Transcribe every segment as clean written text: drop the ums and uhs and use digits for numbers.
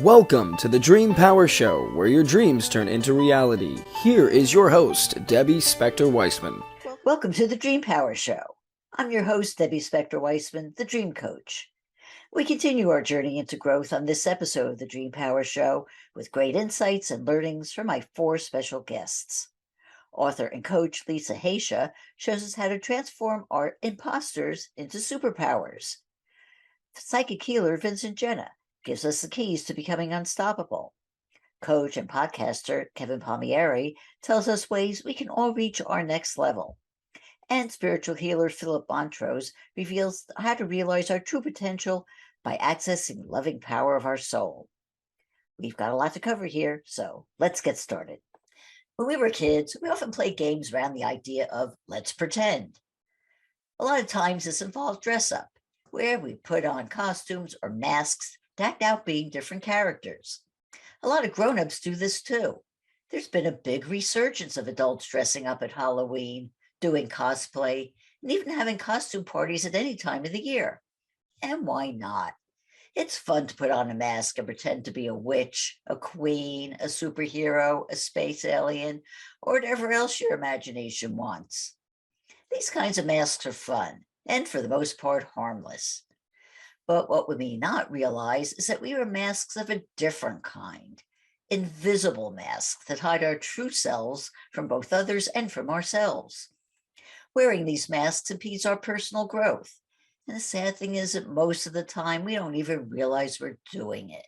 Welcome to the Dream Power Show, where your dreams turn into reality. Here is your host, Debbie Spector-Weissman. Welcome to the Dream Power Show. I'm your host, Debbie Spector-Weissman, the Dream Coach. We continue our journey into growth on this episode of the Dream Power Show with great insights and learnings from my four special guests. Author and coach Lisa Haisha shows us how to transform our imposters into superpowers. Psychic healer Vincent Genna gives us the keys to becoming unstoppable. Coach and podcaster Kevin Palmieri tells us ways we can all reach our next level. And spiritual healer Phillip Mountrose reveals how to realize our true potential by accessing the loving power of our soul. We've got a lot to cover here, so let's get started. When we were kids, we often played games around the idea of let's pretend. A lot of times this involved dress up, where we put on costumes or masks to act out being different characters. A lot of grown-ups do this too. There's been a big resurgence of adults dressing up at Halloween, doing cosplay, and even having costume parties at any time of the year. And why not? It's fun to put on a mask and pretend to be a witch, a queen, a superhero, a space alien, or whatever else your imagination wants. These kinds of masks are fun, and for the most part, harmless. But what we may not realize is that we are masks of a different kind, invisible masks that hide our true selves from both others and from ourselves. Wearing these masks impedes our personal growth. And the sad thing is that most of the time, we don't even realize we're doing it.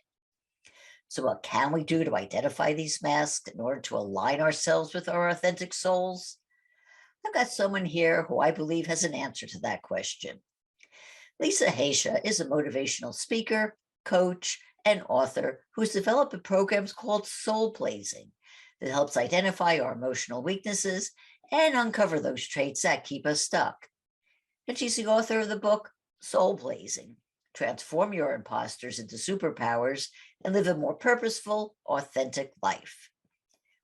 So what can we do to identify these masks in order to align ourselves with our authentic souls? I've got someone here who I believe has an answer to that question. Lisa Haisha is a motivational speaker, coach, and author who has developed programs called Soul Blazing that helps identify our emotional weaknesses and uncover those traits that keep us stuck. And she's the author of the book Soul Blazing: Transform Your Imposters into Superpowers and Live a More Purposeful, Authentic Life.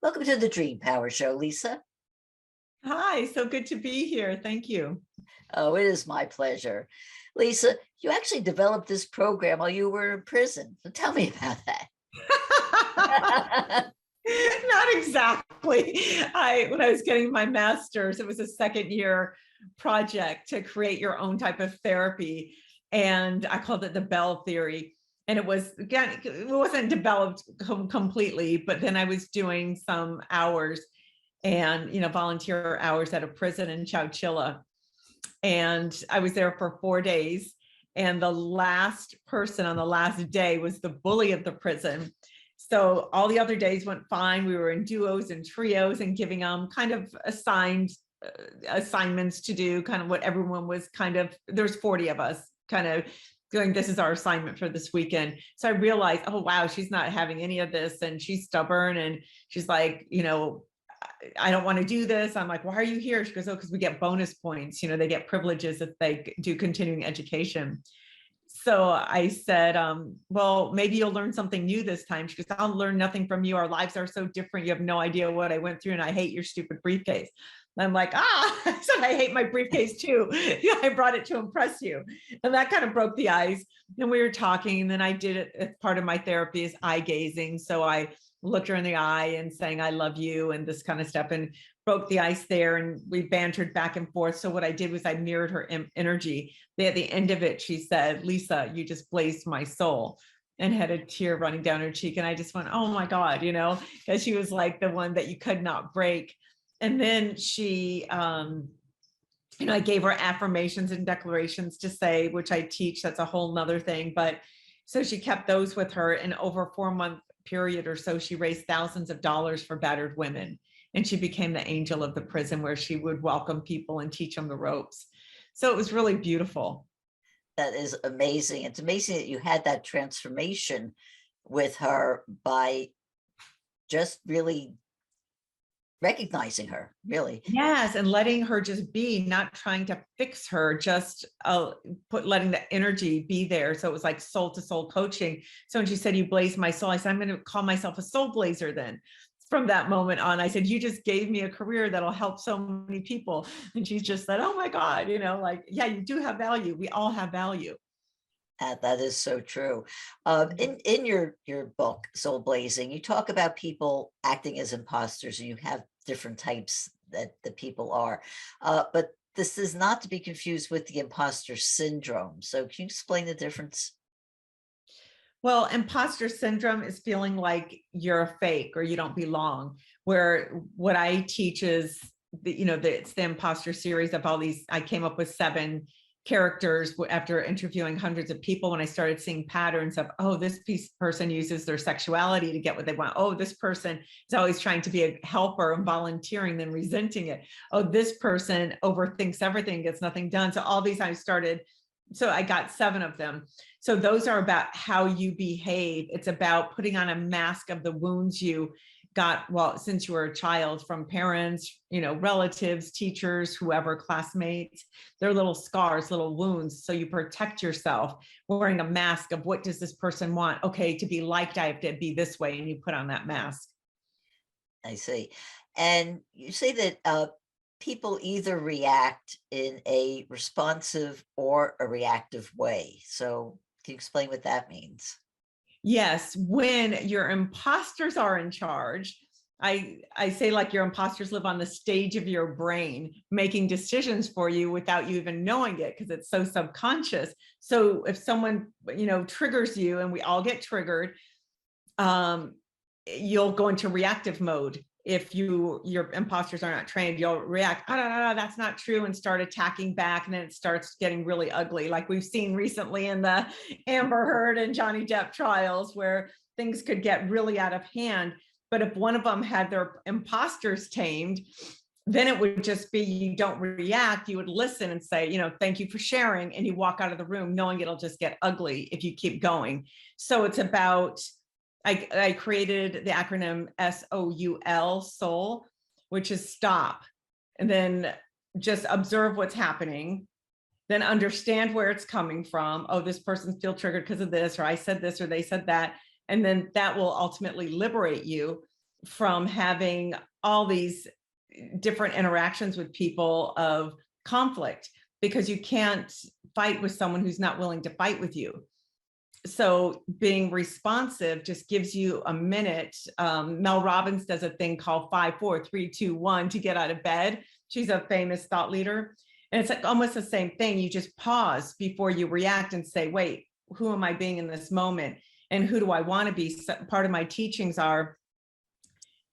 Welcome to the Dream Power Show, Lisa. Hi, so good to be here. Thank you. Oh, it is my pleasure. Lisa, you actually developed this program while you were in prison. So tell me about that. Not exactly. When I was getting my master's, it was a second year project to create your own type of therapy. And I called it the Bell Theory. And it was, again, it wasn't developed completely, but then I was doing some hours and, volunteer hours at a prison in Chowchilla. And I was there for 4 days. And the last person on the last day was the bully of the prison. So all the other days went fine. We were in duos and trios and giving them kind of assignments to do, kind of what everyone was there's 40 of us kind of going, this is our assignment for this weekend. So I realized, oh, wow, she's not having any of this. And she's stubborn. And she's like, I don't want to do this. I'm like, why are you here? She goes, oh, because we get bonus points. They get privileges if they do continuing education. So I said, well, maybe you'll learn something new this time. She goes, I'll learn nothing from you. Our lives are so different. You have no idea what I went through, and I hate your stupid briefcase. And I'm like, I said, I hate my briefcase too. I brought it to impress you. And that kind of broke the ice. And we were talking, and then I did it as part of my therapy is eye gazing. So I looked her in the eye and saying, I love you, and this kind of stuff, and broke the ice there. And we bantered back and forth. So what I did was I mirrored her energy. At the end of it, she said, Lisa, you just blazed my soul, and had a tear running down her cheek. And I just went, oh my God, because she was like the one that you could not break. And then she, I gave her affirmations and declarations to say, which I teach. That's a whole nother thing. But so she kept those with her, and over a 4-month period or so, she raised thousands of dollars for battered women. And she became the angel of the prison, where she would welcome people and teach them the ropes. So it was really beautiful. That is amazing. It's amazing that you had that transformation with her by just really recognizing her, really. Yes, and letting her just be, not trying to fix her, just letting the energy be there. So it was like soul to soul coaching. So when she said, you blaze my soul, I said, I'm going to call myself a soul blazer then. From that moment on, I said, you just gave me a career that'll help so many people. And she's just said, oh my God, yeah, you do have value. We all have value. That is so true. In your book, Soul Blazing, you talk about people acting as imposters, and you have different types that the people are. But this is not to be confused with the imposter syndrome. So can you explain the difference? Well, imposter syndrome is feeling like you're a fake or you don't belong. Where what I teach is, it's the imposter series of all these. I came up with 7 characters after interviewing hundreds of people when I started seeing patterns of, oh, this person uses their sexuality to get what they want. Oh, this person is always trying to be a helper and volunteering, then resenting it. Oh, this person overthinks everything, gets nothing done. So all these so I got 7 of them. So those are about how you behave. It's about putting on a mask of the wounds you got, well, since you were a child, from parents, relatives, teachers, whoever, classmates. They're little scars, little wounds. So you protect yourself wearing a mask of, what does this person want? Okay, to be liked, I have to be this way. And you put on that mask. I see. And you say that people either react in a responsive or a reactive way. So can you explain what that means? Yes, when your imposters are in charge, I say, like, your imposters live on the stage of your brain, making decisions for you without you even knowing it, because it's so subconscious. So if someone, triggers you, and we all get triggered, you'll go into reactive mode. If your imposters are not trained, you'll react, oh, no, that's not true, and start attacking back. And then it starts getting really ugly, like we've seen recently in the Amber Heard and Johnny Depp trials, where things could get really out of hand. But if one of them had their imposters tamed, then it would just be, you don't react, you would listen and say, thank you for sharing, and you walk out of the room knowing it'll just get ugly if you keep going. So it's about, I created the acronym SOUL, soul, which is stop, and then just observe what's happening, then understand where it's coming from. Oh, this person's feel triggered because of this, or I said this, or they said that. And then that will ultimately liberate you from having all these different interactions with people of conflict, because you can't fight with someone who's not willing to fight with you. So being responsive just gives you a minute. Mel Robbins does a thing called 5, 4, 3, 2, 1 to get out of bed. She's a famous thought leader. And it's like almost the same thing. You just pause before you react and say, wait, who am I being in this moment? And who do I want to be? So part of my teachings are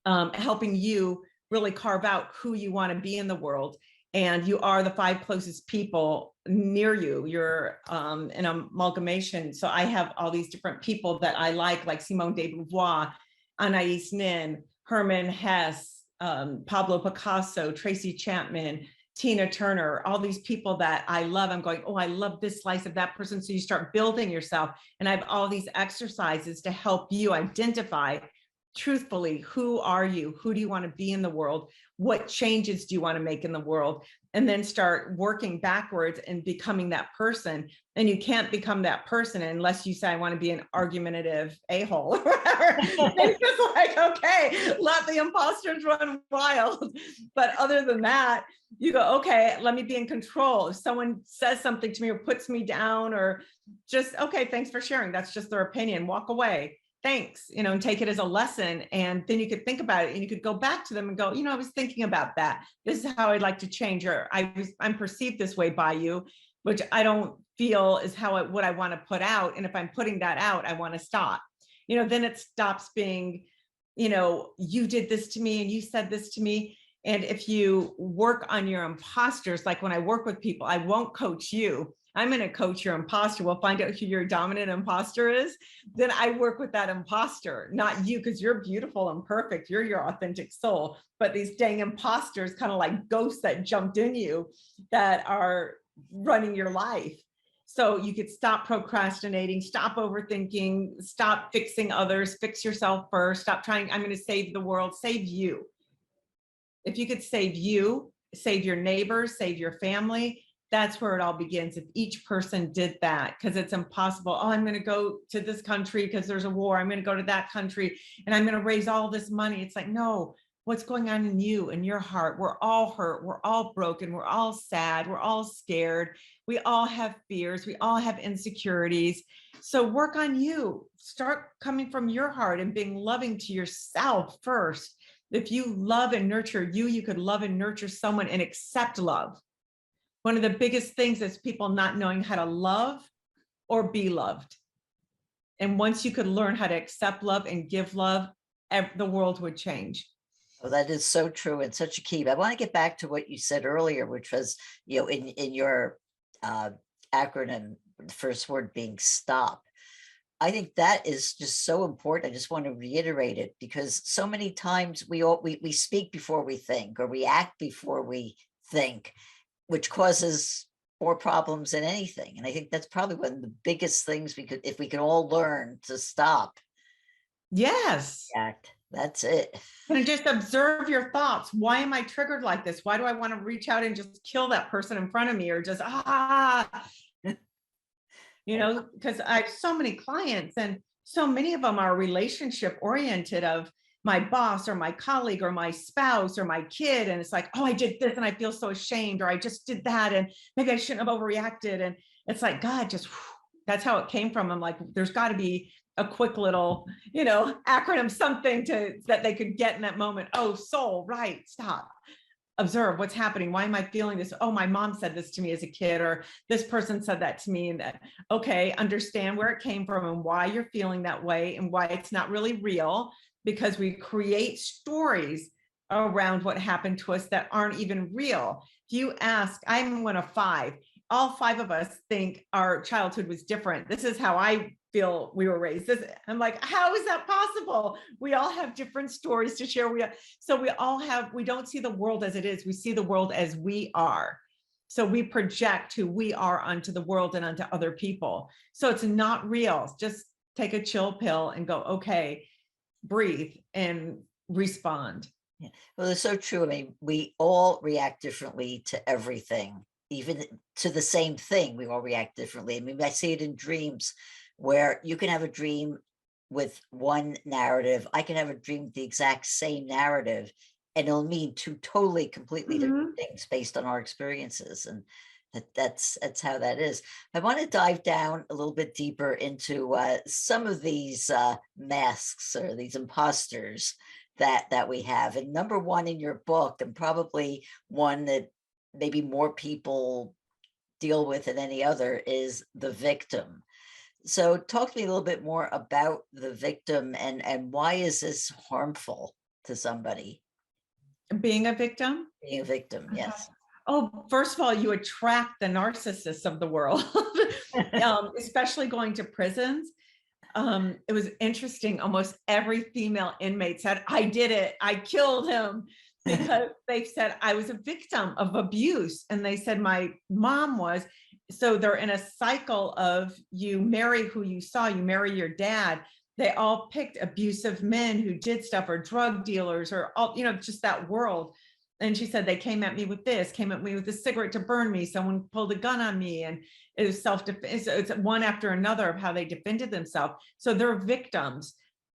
helping you really carve out who you want to be in the world. And you are the 5 closest people near you. You're an amalgamation. So I have all these different people that I like Simone de Beauvoir, Anais Nin, Herman Hesse, Pablo Picasso, Tracy Chapman, Tina Turner, all these people that I love. I'm going, oh, I love this slice of that person. So you start building yourself. And I have all these exercises to help you identify truthfully, who are you? Who do you want to be in the world? What changes do you want to make in the world? And then start working backwards and becoming that person. And you can't become that person unless you say, I want to be an argumentative a-hole or whatever. It's just like, okay, let the imposters run wild. But other than that, you go, okay, let me be in control. If someone says something to me or puts me down, or just, okay, thanks for sharing, that's just their opinion, walk away. Thanks, and take it as a lesson. And then you could think about it, and you could go back to them and go, I was thinking about that. This is how I'd like to change, or I'm perceived this way by you, which I don't feel is what I want to put out. And if I'm putting that out, I want to stop. Then it stops being, you did this to me and you said this to me. And if you work on your imposters, like when I work with people, I won't coach you. I'm going to coach your imposter. We'll find out who your dominant imposter is. Then I work with that imposter, not you, because you're beautiful and perfect. You're your authentic soul. But these dang imposters, kind of like ghosts that jumped in you, that are running your life. So you could stop procrastinating, stop overthinking, stop fixing others, fix yourself first, stop trying, I'm going to save the world, save you. If you could save you, save your neighbors, save your family, that's where it all begins. If each person did that, because it's impossible. Oh, I'm going to go to this country because there's a war. I'm going to go to that country and I'm going to raise all this money. It's like, no, what's going on in you, in your heart. We're all hurt. We're all broken. We're all sad. We're all scared. We all have fears. We all have insecurities. So work on you. Start coming from your heart and being loving to yourself first. If you love and nurture you, you could love and nurture someone and accept love. One of the biggest things is people not knowing how to love or be loved. And once you could learn how to accept love and give love, the world would change. Oh, that is so true and such a key. But I want to get back to what you said earlier, which was, in your acronym, the first word being stop. I think that is just so important. I just want to reiterate it, because so many times we speak before we think, or we act before we think, which causes more problems than anything. And I think that's probably one of the biggest things if we could all learn to stop. Yes. Act. That's it. And just observe your thoughts. Why am I triggered like this? Why do I want to reach out and just kill that person in front of me, or just, because I have so many clients, and so many of them are relationship oriented, of my boss or my colleague or my spouse or my kid. And it's like, oh, I did this and I feel so ashamed, or I just did that and maybe I shouldn't have overreacted. And it's like, God, that's how it came from. I'm like, there's got to be a quick little, acronym, something that they could get in that moment. Oh, soul, right, stop. Observe what's happening. Why am I feeling this? Oh, my mom said this to me as a kid, or this person said that to me. And that, okay, understand where it came from and why you're feeling that way and why it's not really real, because we create stories around what happened to us that aren't even real. If you ask, I'm one of 5. All 5 of us think our childhood was different. This is how I feel we were raised. I'm like, how is that possible? We all have different stories to share. We don't see the world as it is. We see the world as we are. So we project who we are onto the world and onto other people. So it's not real. Just take a chill pill and go, okay, breathe and respond. Yeah. Well, it's so true. I mean, we all react differently to everything, even to the same thing. We all react differently. I mean, I see it in dreams, where you can have a dream with one narrative. I can have a dream with the exact same narrative, and it'll mean 2 totally, completely different things based on our experiences. And that's how that is. I want to dive down a little bit deeper into some of these masks, or these imposters that we have. And number 1 in your book, and probably one that maybe more people deal with than any other, is the victim. So talk to me a little bit more about the victim, and why is this harmful to somebody? Being a victim? Being a victim, yes. Oh, first of all, you attract the narcissists of the world, especially going to prisons. It was interesting. Almost every female inmate said, I did it. I killed him, because they said I was a victim of abuse. And they said my mom was. So they're in a cycle of, you marry who you saw, you marry your dad. They all picked abusive men who did stuff, or drug dealers, or all, just that world. And she said, they came at me with a cigarette to burn me. Someone pulled a gun on me, and it was self-defense. It's one after another of how they defended themselves. So they're victims,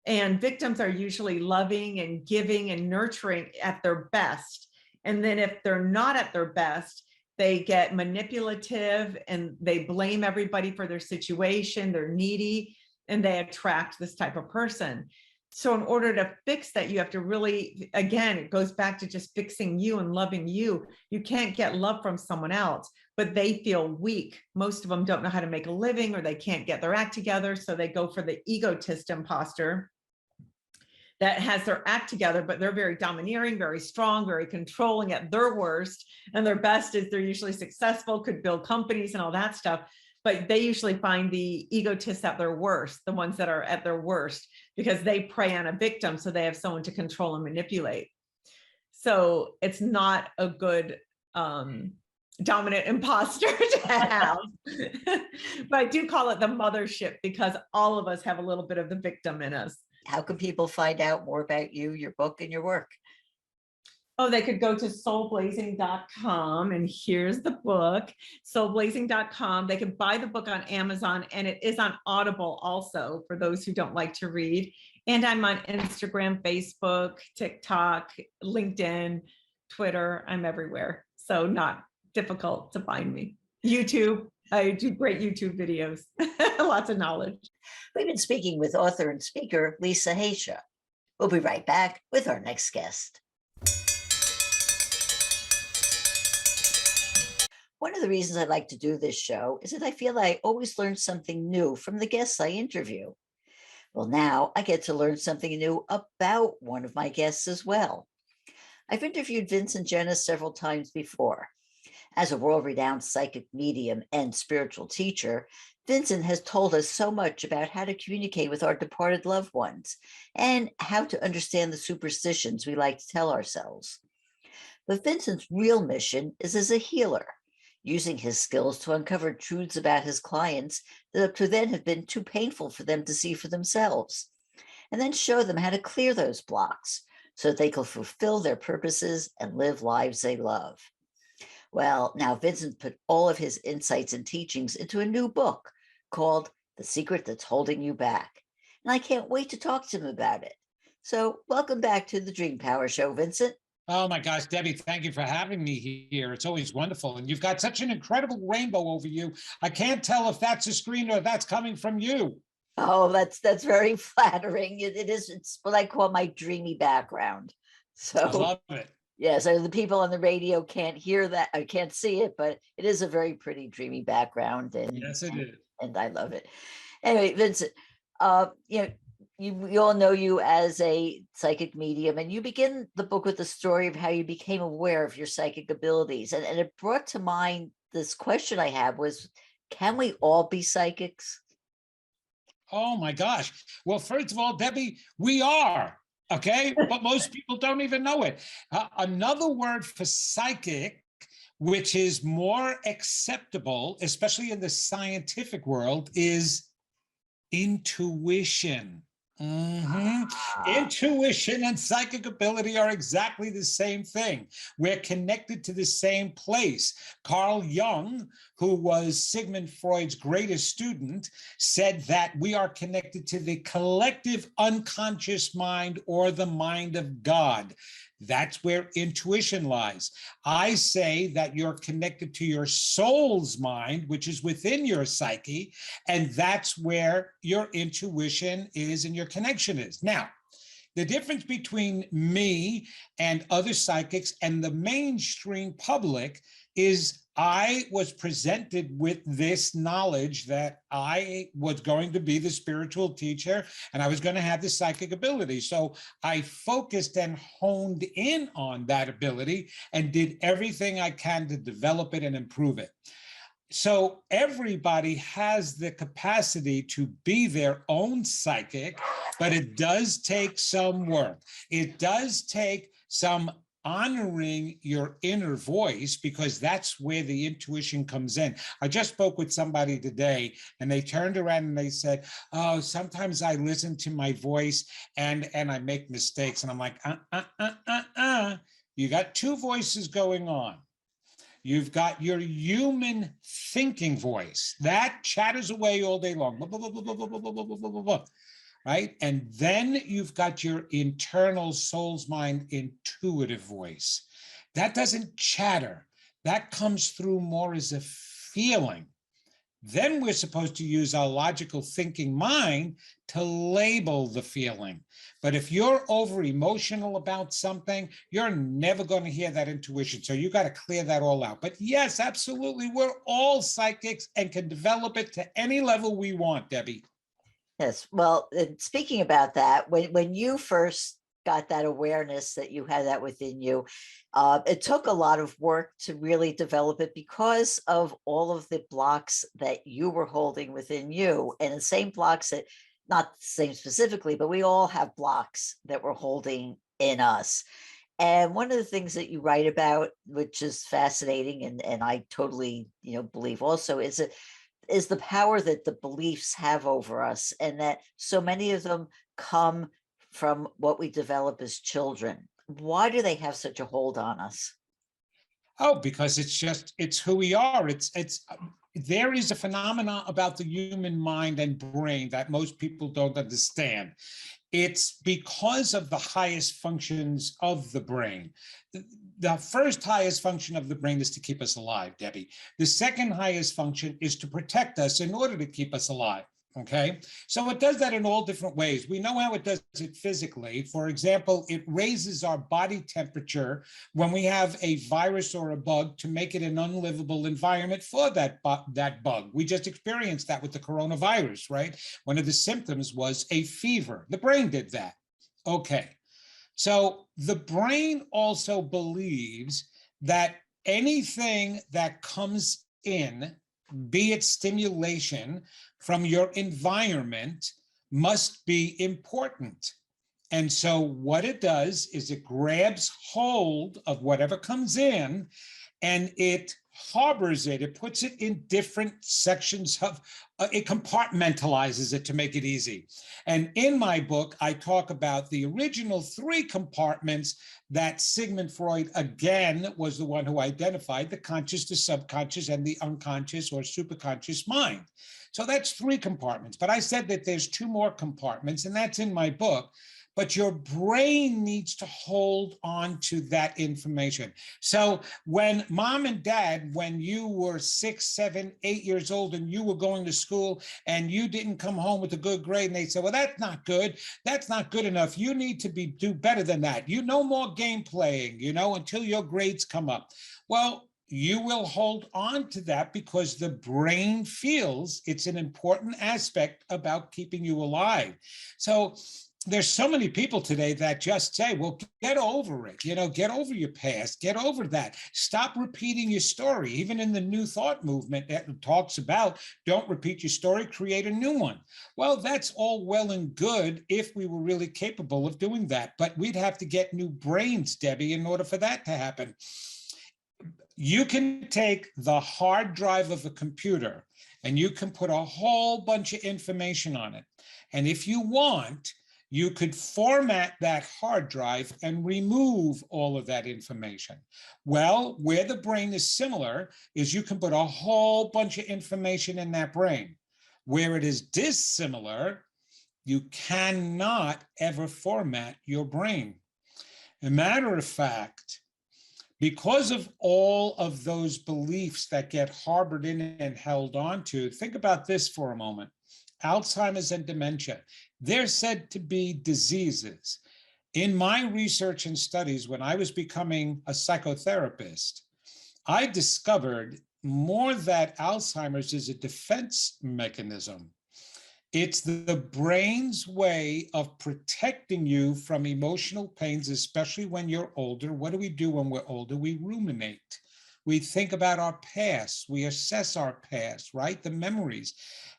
and victims are usually loving and giving and nurturing at their best. And then if they're not at their best, they get manipulative and they blame everybody for their situation. They're needy, and they attract this type of person. So in order to fix that, you have to really, again, it goes back to just fixing you and loving you. You can't get love from someone else, but they feel weak. Most of them don't know how to make a living, or they can't get their act together. So they go for the egotist imposter that has their act together, but they're very domineering, very strong, very controlling at their worst. And their best is they're usually successful, could build companies and all that stuff. But they usually find the egotists at their worst, the ones that are at their worst, because they prey on a victim. So they have someone to control and manipulate. So it's not a good dominant imposter to have. But I do call it the mothership, because all of us have a little bit of the victim in us. How can people find out more about you, your book, and your work? Oh, they could go to soulblazing.com, and here's the book, soulblazing.com. They can buy the book on Amazon, and it is on Audible also for those who don't like to read. And I'm on Instagram, Facebook, TikTok, LinkedIn, Twitter. I'm everywhere. So not difficult to find me. YouTube, I do great YouTube videos, lots of knowledge. We've been speaking with author and speaker Lisa Haisha. We'll be right back with our next guest. One of the reasons I like to do this show is that I feel I always learn something new from the guests I interview. Well, now I get to learn something new about one of my guests as well. I've interviewed Vincent Genna several times before. As a world-renowned psychic medium and spiritual teacher, Vincent has told us so much about how to communicate with our departed loved ones and how to understand the superstitions we like to tell ourselves. But Vincent's real mission is as a healer, using his skills to uncover truths about his clients that up to then have been too painful for them to see for themselves, and then show them how to clear those blocks so that they can fulfill their purposes and live lives they love. Well, now Vincent put all of his insights and teachings into a new book called The Secret That's Holding You Back. And I can't wait to talk to him about it. So welcome back to the Dream Power Show, Vincent. Oh my gosh, Debbie, thank you for having me here. It's always wonderful. And you've got such an incredible rainbow over you. I can't tell if that's a screen or if that's coming from you. Oh, that's very flattering. It's what I call my dreamy background. So I love it. Yeah, so the people on the radio can't hear that, I can't see it, but it is a very pretty dreamy background. And yes, it is. And I love it. Anyway, Vincent, we all know you as a psychic medium, and you begin the book with the story of how you became aware of your psychic abilities. And it brought to mind this question I have was, can we all be psychics? Oh my gosh. Well, first of all, Debbie, we are, okay? But most people don't even know it. Another word for psychic, which is more acceptable, especially in the scientific world, is intuition. Intuition and psychic ability are exactly the same thing. We're connected to the same place. Carl Jung, who was Sigmund Freud's greatest student, said that we are connected to the collective unconscious mind, or the mind of God. That's where intuition lies. I say that you're connected to your soul's mind, which is within your psyche, and that's where your intuition is and your connection is. Now, the difference between me and other psychics and the mainstream public is I was presented with this knowledge that I was going to be the spiritual teacher and I was going to have the psychic ability. So I focused and honed in on that ability and did everything I can to develop it and improve it. So everybody has the capacity to be their own psychic, but it does take some work. It does take some honoring your inner voice, because that's where the intuition comes in. I just spoke with somebody today and they turned around and they said, oh, sometimes I listen to my voice and I make mistakes. And I'm like, you got two voices going on. You've got your human thinking voice that chatters away all day long, blah, blah, blah, blah, blah, blah, blah, blah, blah, blah, right? And then you've got your internal soul's mind intuitive voice. That doesn't chatter. That comes through more as a feeling. Then we're supposed to use our logical thinking mind to label the feeling. But if you're over emotional about something, you're never going to hear that intuition. So you got to clear that all out. But yes, absolutely, we're all psychics and can develop it to any level we want, Debbie. Yes. Well, speaking about that, when you first got that awareness that you had that within you, it took a lot of work to really develop it because of all of the blocks that you were holding within you, and the same blocks that, not the same specifically, but we all have blocks that we're holding in us. And one of the things that you write about, which is fascinating, and I totally, believe also, is the power that the beliefs have over us, and that so many of them come from what we develop as children. Why do they have such a hold on us? Oh, because it's who we are. There is a phenomenon about the human mind and brain that most people don't understand. It's because of the highest functions of the brain. The first highest function of the brain is to keep us alive, Debbie. The second highest function is to protect us in order to keep us alive. Okay, so it does that in all different ways. We know how it does it physically. For example, it raises our body temperature when we have a virus or a bug to make it an unlivable environment for that bug. We just experienced that with the coronavirus, right? One of the symptoms was a fever. The brain did that. Okay, so the brain also believes that anything that comes in, be it stimulation from your environment, must be important. And so what it does is it grabs hold of whatever comes in and it harbors it. It puts it in different sections of, it compartmentalizes it to make it easy. And in my book, I talk about the original 3 compartments that Sigmund Freud, again, was the one who identified: the conscious, the subconscious, and the unconscious or superconscious mind. So that's 3 compartments. But I said that there's 2 more compartments, and that's in my book. But your brain needs to hold on to that information. So when mom and dad, when you were 6, 7, 8 years old and you were going to school and you didn't come home with a good grade, and they said, well, that's not good. That's not good enough. You need to do better than that. You no more game playing, until your grades come up. Well, you will hold on to that because the brain feels it's an important aspect about keeping you alive. So there's so many people today that just say, well, get over it, get over your past, get over that. Stop repeating your story. Even in the New Thought movement that talks about don't repeat your story, create a new one. Well, that's all well and good if we were really capable of doing that. But we'd have to get new brains, Debbie, in order for that to happen. You can take the hard drive of a computer and you can put a whole bunch of information on it. And if you want, you could format that hard drive and remove all of that information. Well, where the brain is similar is you can put a whole bunch of information in that brain. Where it is dissimilar, you cannot ever format your brain. As a matter of fact, because of all of those beliefs that get harbored in and held on to, think about this for a moment. Alzheimer's and dementia, they're said to be diseases. In my research and studies, when I was becoming a psychotherapist, I discovered more that Alzheimer's is a defense mechanism. It's the brain's way of protecting you from emotional pains, especially when you're older. What do we do when we're older? We ruminate. We think about our past. We assess our past, right? The memories.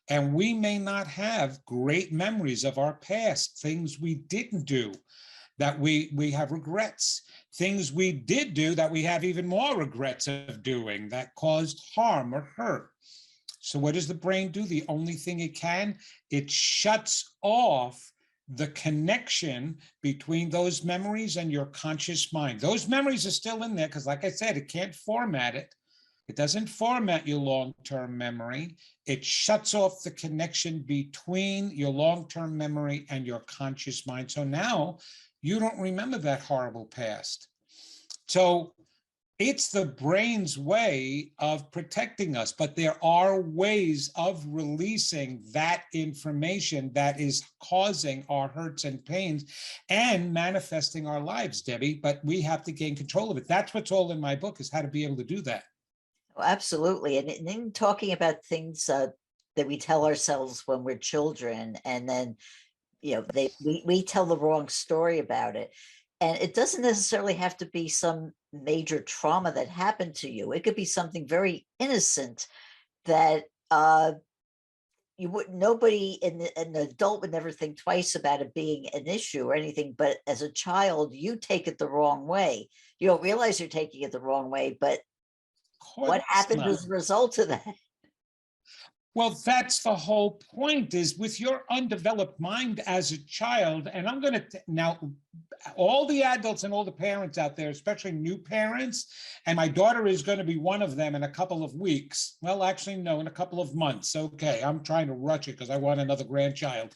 And we may not have great memories of our past, things we didn't do, that we have regrets, things we did do that we have even more regrets of doing that caused harm or hurt. So what does the brain do? The only thing it can, it shuts off the connection between those memories and your conscious mind. Those memories are still in there because, like I said, it can't format it. It doesn't format your long-term memory. It shuts off the connection between your long-term memory and your conscious mind. So now you don't remember that horrible past. So it's the brain's way of protecting us, but there are ways of releasing that information that is causing our hurts and pains and manifesting our lives, Debbie, but we have to gain control of it. That's what's all in my book, is how to be able to do that. Oh, absolutely. And then talking about things that we tell ourselves when we're children, and then, we tell the wrong story about it. And it doesn't necessarily have to be some major trauma that happened to you. It could be something very innocent that nobody an adult would never think twice about it being an issue or anything. But as a child, you take it the wrong way. You don't realize you're taking it the wrong way, but what happened as a result of that? Well, that's the whole point, is with your undeveloped mind as a child. And I'm going to now, all the adults and all the parents out there, especially new parents, and my daughter is going to be one of them in a couple of weeks. Well, actually, no, in a couple of months. Okay, I'm trying to rush it because I want another grandchild.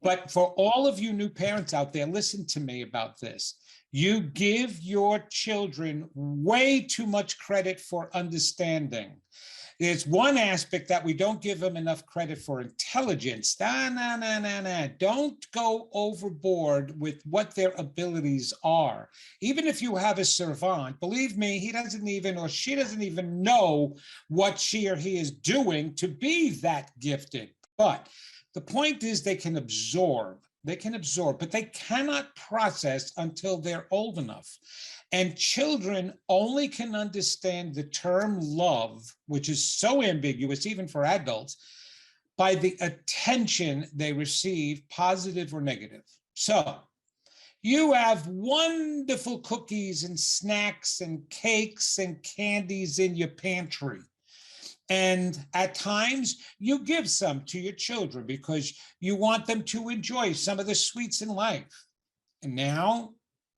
But for all of you new parents out there, listen to me about this. You give your children way too much credit for understanding. There's one aspect that we don't give them enough credit for: intelligence. Don't go overboard with what their abilities are. Even if you have a savant, believe me, he doesn't even, or she doesn't even know what she or he is doing to be that gifted. But the point is, they can absorb, but they cannot process until they're old enough. And children only can understand the term love, which is so ambiguous, even for adults, by the attention they receive, positive or negative. So you have wonderful cookies and snacks and cakes and candies in your pantry. And at times you give some to your children because you want them to enjoy some of the sweets in life. And now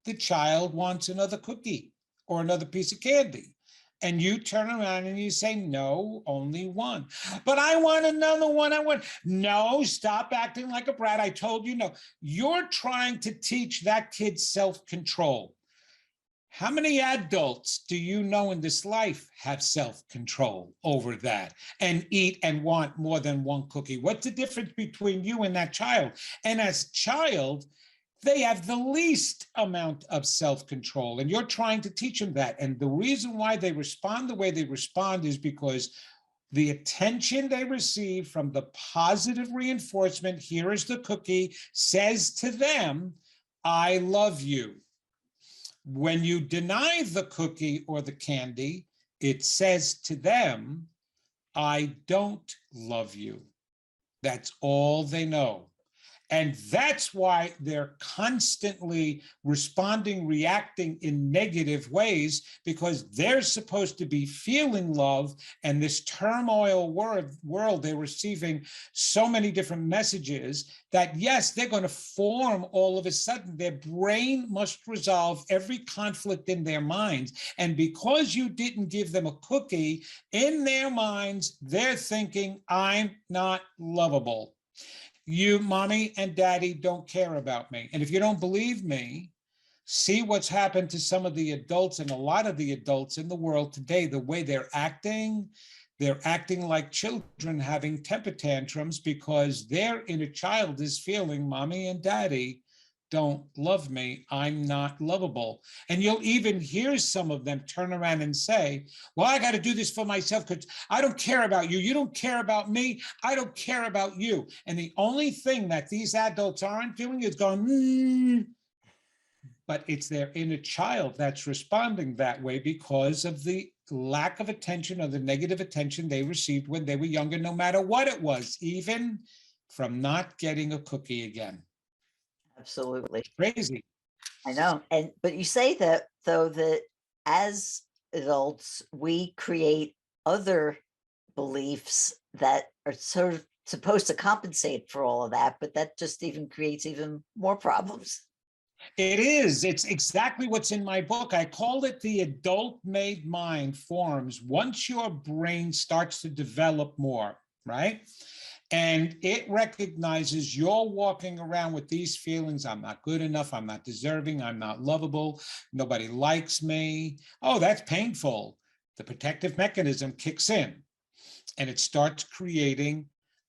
the child wants another cookie or another piece of candy. And you turn around and you say, no, only one. But I want another one. No, stop acting like a brat. I told you no. You're trying to teach that kid self-control. How many adults do you know in this life have self-control over that and eat and want more than one cookie? What's the difference between you and that child? And as a child, they have the least amount of self-control, and you're trying to teach them that. And the reason why they respond the way they respond is because the attention they receive from the positive reinforcement, here is the cookie, says to them, I love you. When you deny the cookie or the candy, it says to them, I don't love you. That's all they know. And that's why they're constantly responding, reacting in negative ways, because they're supposed to be feeling love. And this turmoil world, they're receiving so many different messages that, yes, they're going to form all of a sudden. Their brain must resolve every conflict in their minds. And because you didn't give them a cookie, in their minds, they're thinking, I'm not lovable. You, mommy and daddy, don't care about me. And if you don't believe me, see what's happened to some of the adults, and a lot of the adults in the world today, the way they're acting like children having temper tantrums because their inner child is feeling, mommy and daddy don't love me, I'm not lovable. And you'll even hear some of them turn around and say, well, I got to do this for myself because I don't care about you. You don't care about me. I don't care about you. And the only thing that these adults aren't doing is going, but it's their inner child that's responding that way because of the lack of attention or the negative attention they received when they were younger, no matter what it was, even from not getting a cookie again. Absolutely. Crazy. I know. But you say that, though, that as adults, we create other beliefs that are sort of supposed to compensate for all of that, but that just even creates even more problems. It is. It's exactly what's in my book. I call it the adult-made mind forms once your brain starts to develop more, right? And it recognizes you're walking around with these feelings. I'm not good enough. I'm not deserving. I'm not lovable. Nobody likes me. Oh, that's painful. The protective mechanism kicks in and it starts creating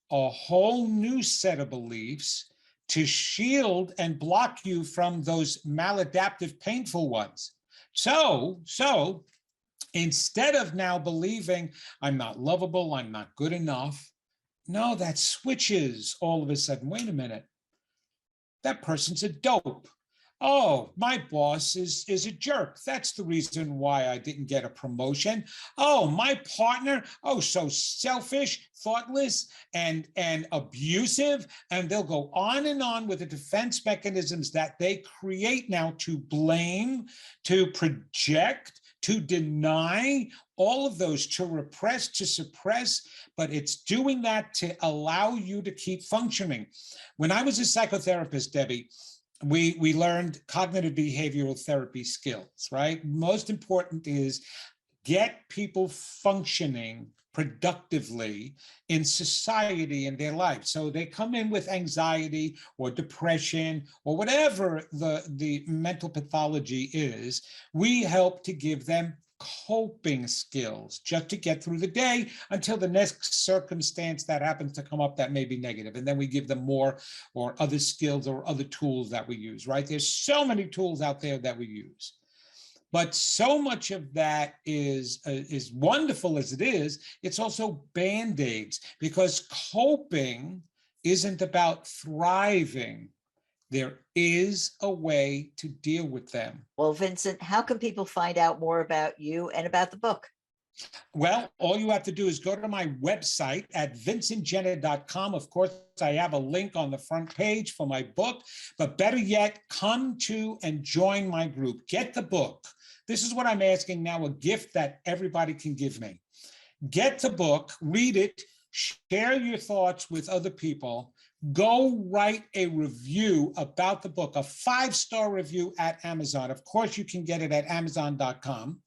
a whole new set of beliefs to shield and block you from those maladaptive, painful ones. So instead of now believing I'm not lovable, I'm not good enough, no, that switches all of a sudden. Wait a minute. That person's a dope. Oh, my boss is a jerk. That's the reason why I didn't get a promotion. Oh, my partner, oh, so selfish, thoughtless, and abusive. And they'll go on with the defense mechanisms that they create now to blame, to project, to deny, all of those, to repress, to suppress, but it's doing that to allow you to keep functioning. When I was a psychotherapist, Debbie, we learned cognitive behavioral therapy skills, right? Most important is get people functioning productively in society in their life. So they come in with anxiety or depression or whatever the mental pathology is. We help to give them coping skills just to get through the day until the next circumstance that happens to come up that may be negative. And then we give them more or other skills or other tools that we use, right? There's so many tools out there that we use. But so much of that is wonderful as it is, it's also Band-Aids, because coping isn't about thriving. There is a way to deal with them. Well, Vincent, how can people find out more about you and about the book? Well, all you have to do is go to my website at vincentgenna.com. Of course, I have a link on the front page for my book, but better yet, come to and join my group. Get the book. This is what I'm asking now, a gift that everybody can give me. Get the book, read it, share your thoughts with other people. Go write a review about the book, a 5-star review at Amazon. Of course, you can get it at amazon.com.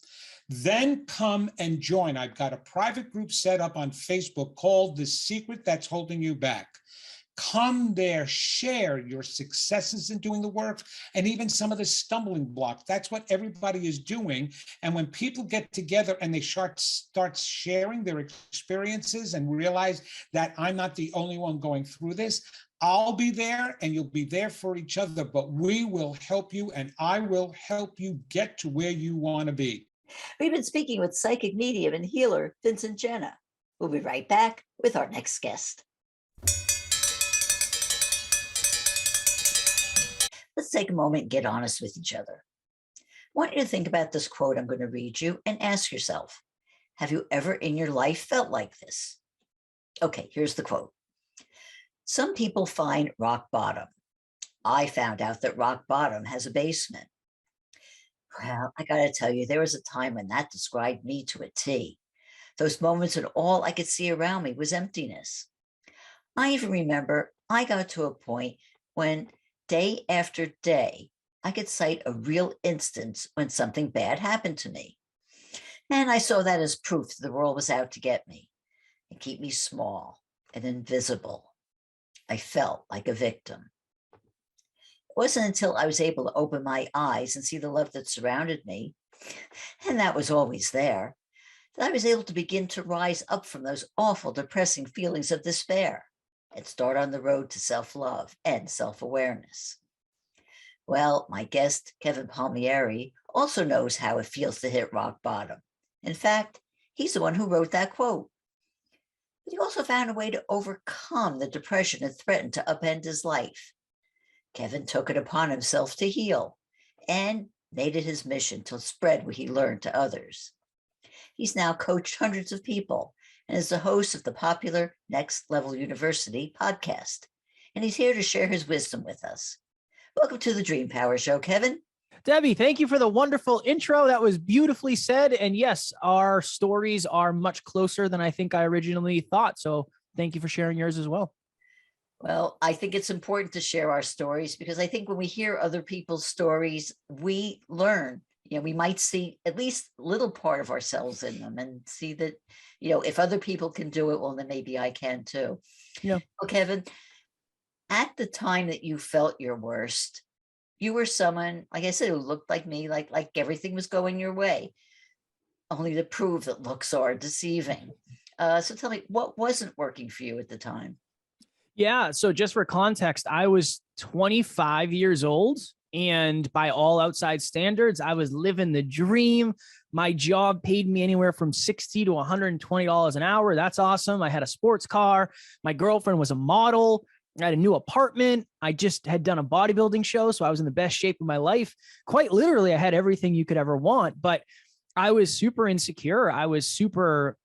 Then come and join. I've got a private group set up on Facebook called The Secret That's Holding You Back. Come there, share your successes in doing the work and even some of the stumbling blocks. That's what everybody is doing. And when people get together and they start sharing their experiences and realize that I'm not the only one going through this, I'll be there and you'll be there for each other, but we will help you and I will help you get to where you want to be. We've been speaking with psychic medium and healer Vincent Genna. We'll be right back with our next guest. Let's take a moment and get honest with each other. I want you to think about this quote I'm going to read you and ask yourself, have you ever in your life felt like this? Okay, here's the quote. Some people find rock bottom. I found out that rock bottom has a basement. Well, I got to tell you, there was a time when that described me to a T. Those moments when all I could see around me was emptiness. I even remember I got to a point when day after day, I could cite a real instance when something bad happened to me. And I saw that as proof that the world was out to get me and keep me small and invisible. I felt like a victim. It wasn't until I was able to open my eyes and see the love that surrounded me, and that was always there, that I was able to begin to rise up from those awful, depressing feelings of despair and start on the road to self-love and self-awareness. Well, my guest, Kevin Palmieri, also knows how it feels to hit rock bottom. In fact, he's the one who wrote that quote. But he also found a way to overcome the depression that threatened to upend his life. Kevin took it upon himself to heal and made it his mission to spread what he learned to others. He's now coached hundreds of people and is the host of the popular Next Level University podcast. And he's here to share his wisdom with us. Welcome to the Dream Power Show, Kevin. Debbie, thank you for the wonderful intro. That was beautifully said. And yes, our stories are much closer than I think I originally thought. So thank you for sharing yours as well. Well, I think it's important to share our stories because I think when we hear other people's stories, we learn, we might see at least a little part of ourselves in them and see that, if other people can do it, well, then maybe I can too. Yeah. Well, Kevin, at the time that you felt your worst, you were someone, like I said, who looked like me, like everything was going your way, only to prove that looks are deceiving. So tell me, what wasn't working for you at the time? Yeah. So just for context, I was 25 years old, and by all outside standards, I was living the dream. My job paid me anywhere from $60 to $120 an hour. That's awesome. I had a sports car. My girlfriend was a model. I had a new apartment. I just had done a bodybuilding show, so I was in the best shape of my life. Quite literally, I had everything you could ever want, but I was super insecure. I was super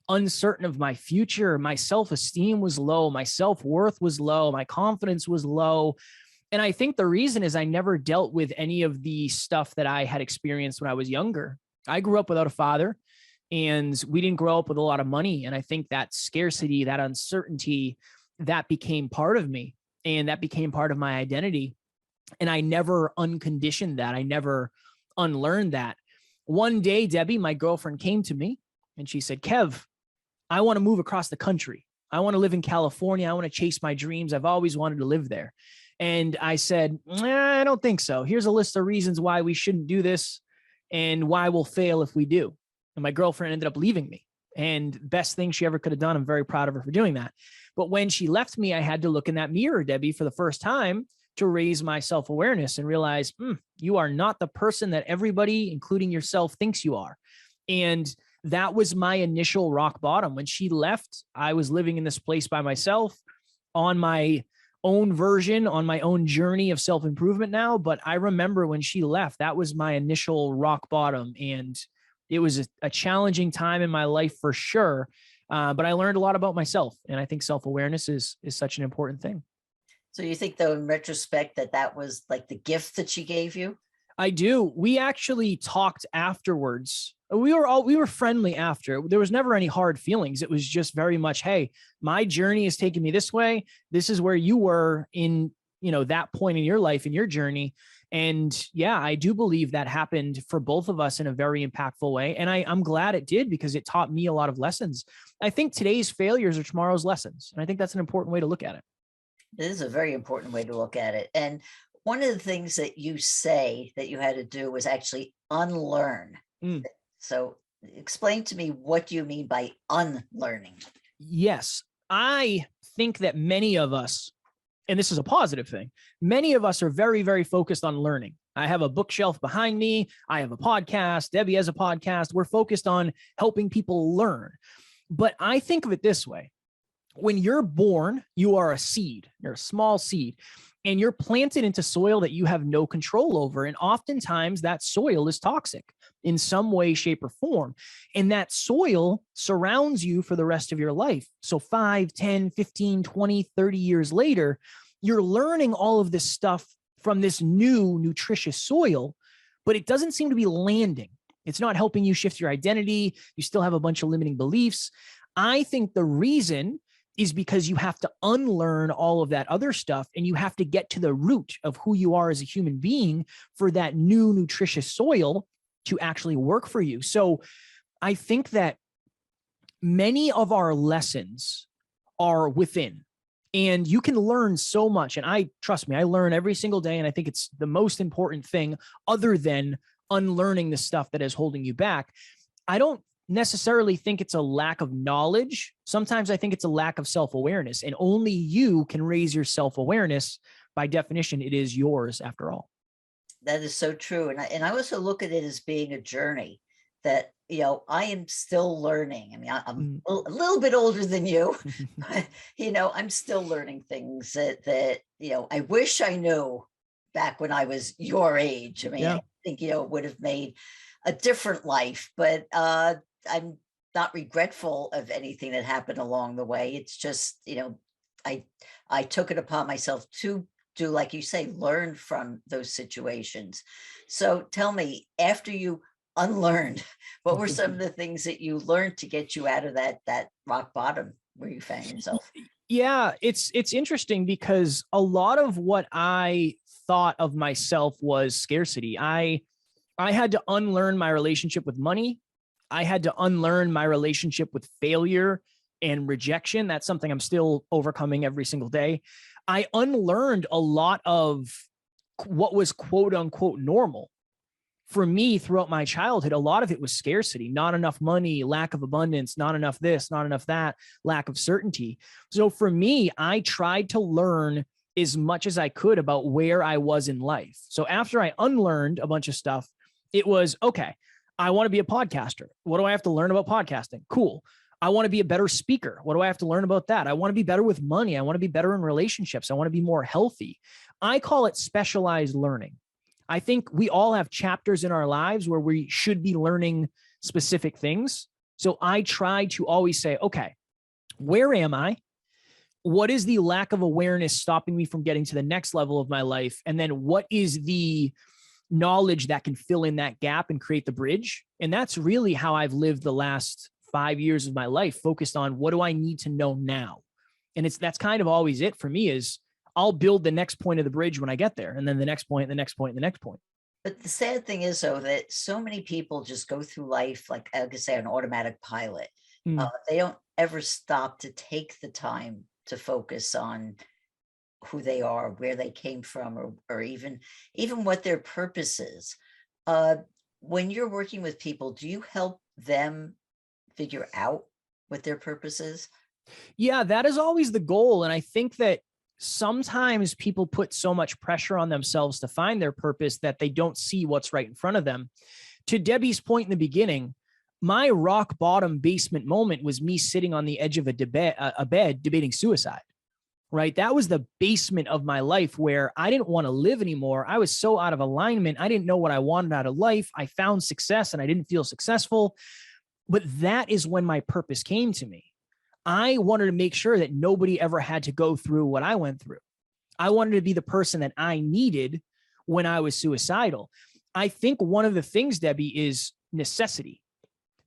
uncertain of my future. My self-esteem was low. My self-worth was low. My confidence was low. And I think the reason is I never dealt with any of the stuff that I had experienced when I was younger. I grew up without a father, and we didn't grow up with a lot of money. And I think that scarcity, that uncertainty, that became part of me, and that became part of my identity. And I never unconditioned that. I never unlearned that. One day, Debbie, my girlfriend, came to me and she said, Kev, I want to move across the country. I want to live in California. I want to chase my dreams. I've always wanted to live there. And I said, I don't think so. Here's a list of reasons why we shouldn't do this and why we'll fail if we do. And my girlfriend ended up leaving me. And best thing she ever could have done. I'm very proud of her for doing that. But when she left me, I had to look in that mirror, Debbie, for the first time to raise my self-awareness and realize you are not the person that everybody, including yourself, thinks you are. And that was my initial rock bottom. When she left, I was living in this place by myself on my own version, on my own journey of self-improvement now. But I remember when she left, that was my initial rock bottom. And it was a challenging time in my life for sure. But I learned a lot about myself. And I think self-awareness is such an important thing. So you think, though, in retrospect, that was like the gift that she gave you? I do. We actually talked afterwards. We were friendly after. There was never any hard feelings. It was just very much, hey, my journey has taken me this way. This is where you were in, that point in your life, in your journey. And yeah, I do believe that happened for both of us in a very impactful way. And I'm glad it did, because it taught me a lot of lessons. I think today's failures are tomorrow's lessons. And I think that's an important way to look at it. It is a very important way to look at it. And one of the things that you say that you had to do was actually unlearn. So explain to me, what do you mean by unlearning? Yes, I think that many of us, and this is a positive thing, many of us are very, very focused on learning. I have a bookshelf behind me. I have a podcast. Debbie has a podcast. We're focused on helping people learn. But I think of it this way. When you're born, you are a seed. You're a small seed. And you're planted into soil that you have no control over. And oftentimes that soil is toxic in some way, shape, or form. And that soil surrounds you for the rest of your life. So 5, 10, 15, 20, 30 years later, you're learning all of this stuff from this new nutritious soil, but it doesn't seem to be landing. It's not helping you shift your identity. You still have a bunch of limiting beliefs. I think the reason is because you have to unlearn all of that other stuff, and you have to get to the root of who you are as a human being for that new nutritious soil to actually work for you. So I think that many of our lessons are within, and you can learn so much. And trust me, I learn every single day. And I think it's the most important thing, other than unlearning the stuff that is holding you back. I don't necessarily think it's a lack of knowledge. Sometimes I think it's a lack of self-awareness, and only you can raise your self-awareness. By definition, it is yours after all. That is so true. And I also look at it as being a journey that, I am still learning. I mean, I'm a little bit older than you, but, I'm still learning things that I wish I knew back when I was your age. I mean, I think, it would have made a different life, but I'm not regretful of anything that happened along the way. It's just, I took it upon myself to do, like you say, learn from those situations. So tell me, after you unlearned, what were some of the things that you learned to get you out of that rock bottom where you found yourself? Yeah, it's interesting, because a lot of what I thought of myself was scarcity. I had to unlearn my relationship with money. I had to unlearn my relationship with failure and rejection. That's something I'm still overcoming every single day. I unlearned a lot of what was quote unquote normal. For me, throughout my childhood, a lot of it was scarcity, not enough money, lack of abundance, not enough this, not enough that, lack of certainty. So for me, I tried to learn as much as I could about where I was in life. So after I unlearned a bunch of stuff, it was, okay, I want to be a podcaster. What do I have to learn about podcasting? Cool. I want to be a better speaker. What do I have to learn about that? I want to be better with money. I want to be better in relationships. I want to be more healthy. I call it specialized learning. I think we all have chapters in our lives where we should be learning specific things. So I try to always say, okay, where am I? What is the lack of awareness stopping me from getting to the next level of my life? And then what is the knowledge that can fill in that gap and create the bridge. And that's really how I've lived the last 5 years of my life, focused on what do I need to know now? And that's kind of always it for me, is I'll build the next point of the bridge when I get there. And then the next point, the next point, the next point. But the sad thing is, though, that so many people just go through life, like I could say, an automatic pilot. They don't ever stop to take the time to focus on who they are, where they came from, or even what their purpose is. When you're working with people, do you help them figure out what their purpose is? Yeah, that is always the goal. And I think that sometimes people put so much pressure on themselves to find their purpose that they don't see what's right in front of them. To Debbie's point in the beginning, my rock bottom basement moment was me sitting on the edge of a bed debating suicide, right? That was the basement of my life, where I didn't want to live anymore. I was so out of alignment. I didn't know what I wanted out of life. I found success and I didn't feel successful. But that is when my purpose came to me. I wanted to make sure that nobody ever had to go through what I went through. I wanted to be the person that I needed when I was suicidal. I think one of the things, Debbie, is necessity.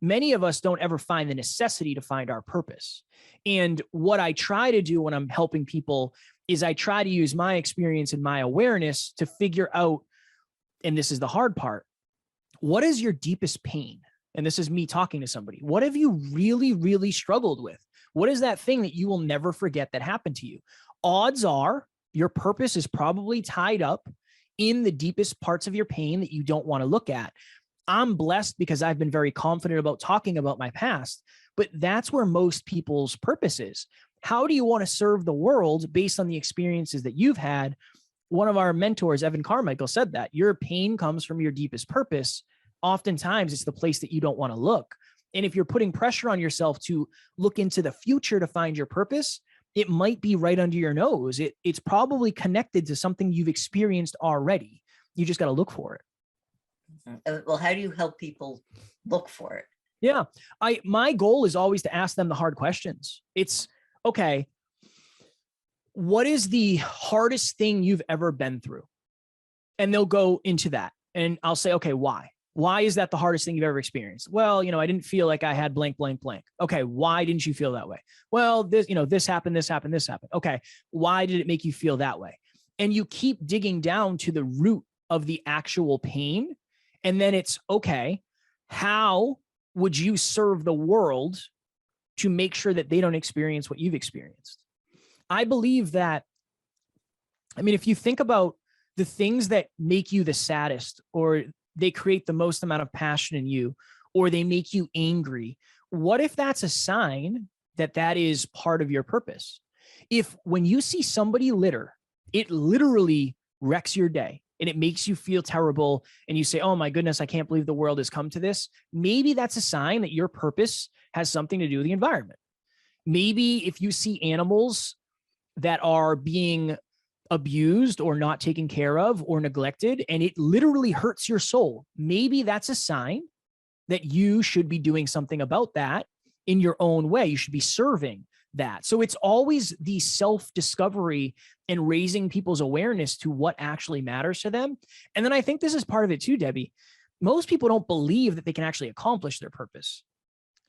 Many of us don't ever find the necessity to find our purpose. And what I try to do when I'm helping people is I try to use my experience and my awareness to figure out, and this is the hard part, what is your deepest pain? And this is me talking to somebody. What have you really, really struggled with? What is that thing that you will never forget that happened to you? Odds are your purpose is probably tied up in the deepest parts of your pain that you don't want to look at. I'm blessed because I've been very confident about talking about my past, but that's where most people's purpose is. How do you want to serve the world based on the experiences that you've had? One of our mentors, Evan Carmichael, said that your pain comes from your deepest purpose. Oftentimes it's the place that you don't want to look. And if you're putting pressure on yourself to look into the future to find your purpose, it might be right under your nose. It's probably connected to something you've experienced already. You just got to look for it. Well, how do you help people look for it? Yeah. My goal is always to ask them the hard questions. It's, okay, what is the hardest thing you've ever been through? And they'll go into that. And I'll say, okay, why? Why is that the hardest thing you've ever experienced? Well, I didn't feel like I had blank, blank, blank. Okay. Why didn't you feel that way? Well, this happened, this happened, this happened. Okay. Why did it make you feel that way? And you keep digging down to the root of the actual pain. And then it's, okay, how would you serve the world to make sure that they don't experience what you've experienced? I believe that, if you think about the things that make you the saddest, or they create the most amount of passion in you, or they make you angry, what if that's a sign that that is part of your purpose? If when you see somebody litter, it literally wrecks your day and it makes you feel terrible, and you say, oh my goodness, I can't believe the world has come to this, maybe that's a sign that your purpose has something to do with the environment. Maybe if you see animals that are being abused or not taken care of or neglected, and it literally hurts your soul, maybe that's a sign that you should be doing something about that in your own way. You should be serving that. So it's always the self-discovery and raising people's awareness to what actually matters to them. And then I think this is part of it too, Debbie. Most people don't believe that they can actually accomplish their purpose.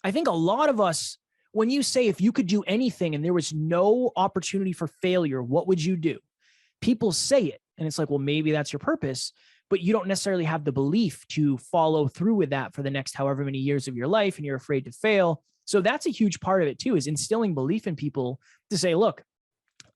I think a lot of us, when you say, if you could do anything and there was no opportunity for failure, what would you do? People say it, and it's like, well, maybe that's your purpose, but you don't necessarily have the belief to follow through with that for the next however many years of your life, and you're afraid to fail. So that's a huge part of it too, is instilling belief in people to say, look,